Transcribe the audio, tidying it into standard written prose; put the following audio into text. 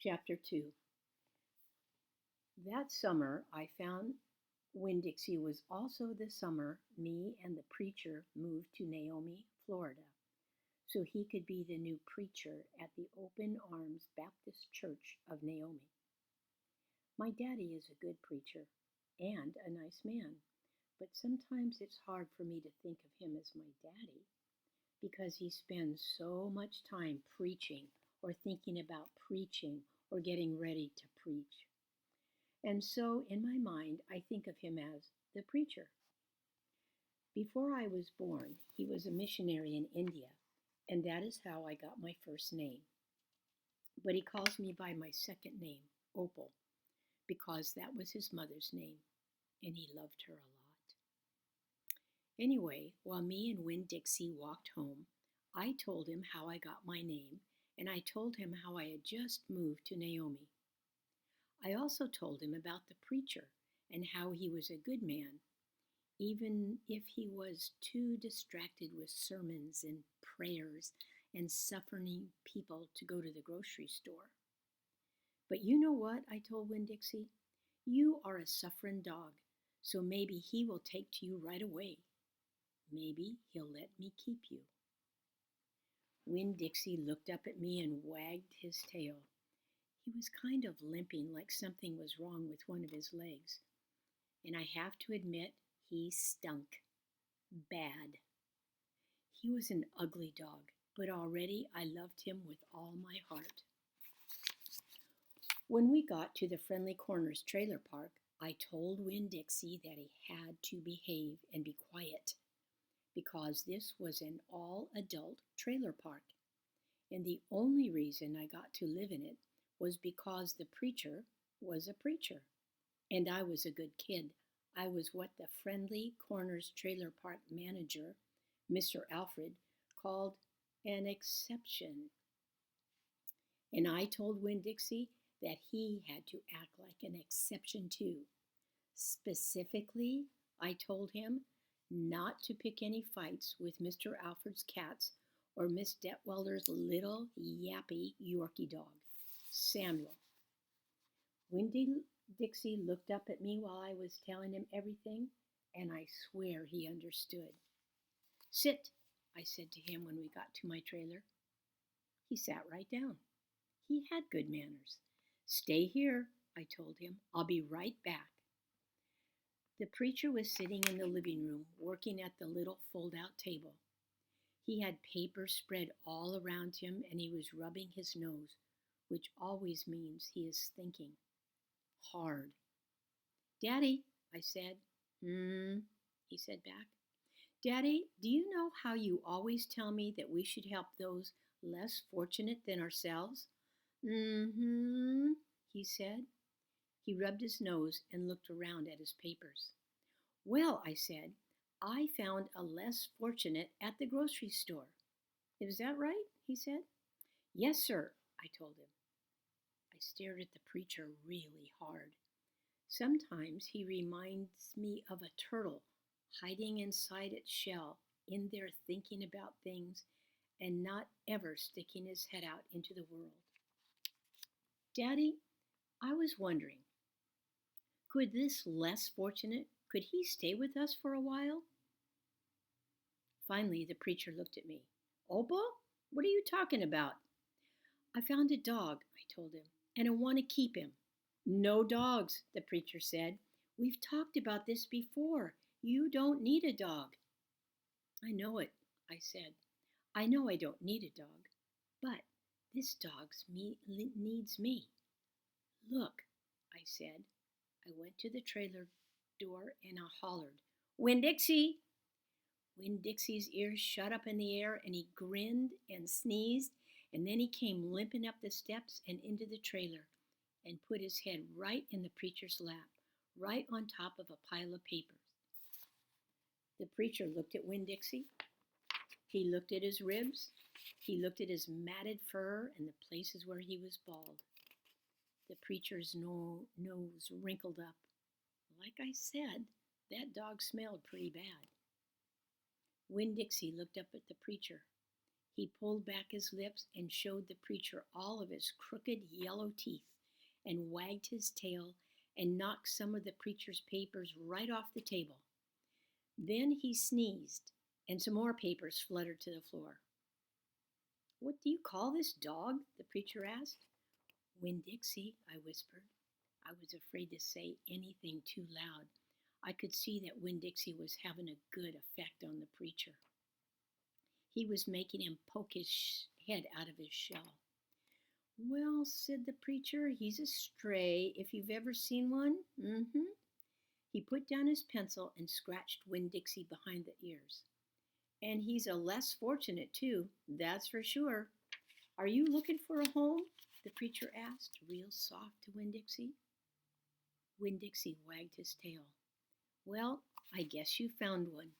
Chapter 2. That summer, I found Winn-Dixie was also the summer me and the preacher moved to Naomi, Florida, so he could be the new preacher at the Open Arms Baptist Church of Naomi. My daddy is a good preacher and a nice man, but sometimes it's hard for me to think of him as my daddy because he spends so much time preaching or thinking about preaching or getting ready to preach. And so in my mind, I think of him as the preacher. Before I was born, he was a missionary in India, and that is how I got my first name. But he calls me by my second name, Opal, because that was his mother's name, and he loved her a lot. Anyway, while me and Winn-Dixie walked home, I told him how I got my name, and I told him how I had just moved to Naomi. I also told him about the preacher and how he was a good man, even if he was too distracted with sermons and prayers and suffering people to go to the grocery store. But you know what, I told Winn-Dixie? You are a suffering dog, so maybe he will take to you right away. Maybe he'll let me keep you. Winn-Dixie looked up at me and wagged his tail. He was kind of limping like something was wrong with one of his legs. And I have to admit, he stunk. Bad. He was an ugly dog, but already I loved him with all my heart. When we got to the Friendly Corners trailer park, I told Winn-Dixie that he had to behave and be quiet because this was an all-adult trailer park. And the only reason I got to live in it was because the preacher was a preacher, and I was a good kid. I was what the Friendly Corners trailer park manager, Mr. Alfred, called an exception. And I told Winn-Dixie that he had to act like an exception too. Specifically, I told him not to pick any fights with Mr. Alfred's cats or Miss Detwelder's little yappy Yorkie dog, Samuel. Winn-Dixie looked up at me while I was telling him everything, and I swear he understood. Sit, I said to him when we got to my trailer. He sat right down. He had good manners. Stay here, I told him. I'll be right back. The preacher was sitting in the living room, working at the little fold-out table. He had paper spread all around him, and he was rubbing his nose, which always means he is thinking hard. Daddy, I said. He said back. Daddy, do you know how you always tell me that we should help those less fortunate than ourselves? He said. He rubbed his nose and looked around at his papers. Well, I said, I found a less fortunate at the grocery store. Is that right? He said. Yes, sir, I told him. I stared at the preacher really hard. Sometimes he reminds me of a turtle hiding inside its shell, in there thinking about things and not ever sticking his head out into the world. Daddy, I was wondering, could this less fortunate, could he stay with us for a while? Finally, the preacher looked at me. Opal, what are you talking about? I found a dog, I told him, and I want to keep him. No dogs, the preacher said. We've talked about this before. You don't need a dog. I know it, I said. I know I don't need a dog, but this dog needs me. Look, I said. I went to the trailer door and I hollered, Winn-Dixie! Winn-Dixie's ears shot up in the air and he grinned and sneezed, and then he came limping up the steps and into the trailer and put his head right in the preacher's lap, right on top of a pile of papers. The preacher looked at Winn-Dixie. He looked at his ribs. He looked at his matted fur and the places where he was bald. The preacher's nose wrinkled up. Like I said, that dog smelled pretty bad. Winn-Dixie looked up at the preacher. He pulled back his lips and showed the preacher all of his crooked yellow teeth, and wagged his tail and knocked some of the preacher's papers right off the table. Then he sneezed, and some more papers fluttered to the floor. "What do you call this dog?" the preacher asked. "Winn-Dixie," I whispered. I was afraid to say anything too loud. I could see that Winn-Dixie was having a good effect on the preacher. He was making him poke his head out of his shell. "Well," said the preacher, "he's a stray, if you've ever seen one. He put down his pencil and scratched Winn-Dixie behind the ears. "And he's a less fortunate, too, that's for sure. Are you looking for a home?" the preacher asked, real soft to Winn-Dixie. Winn-Dixie wagged his tail. "Well, I guess you found one.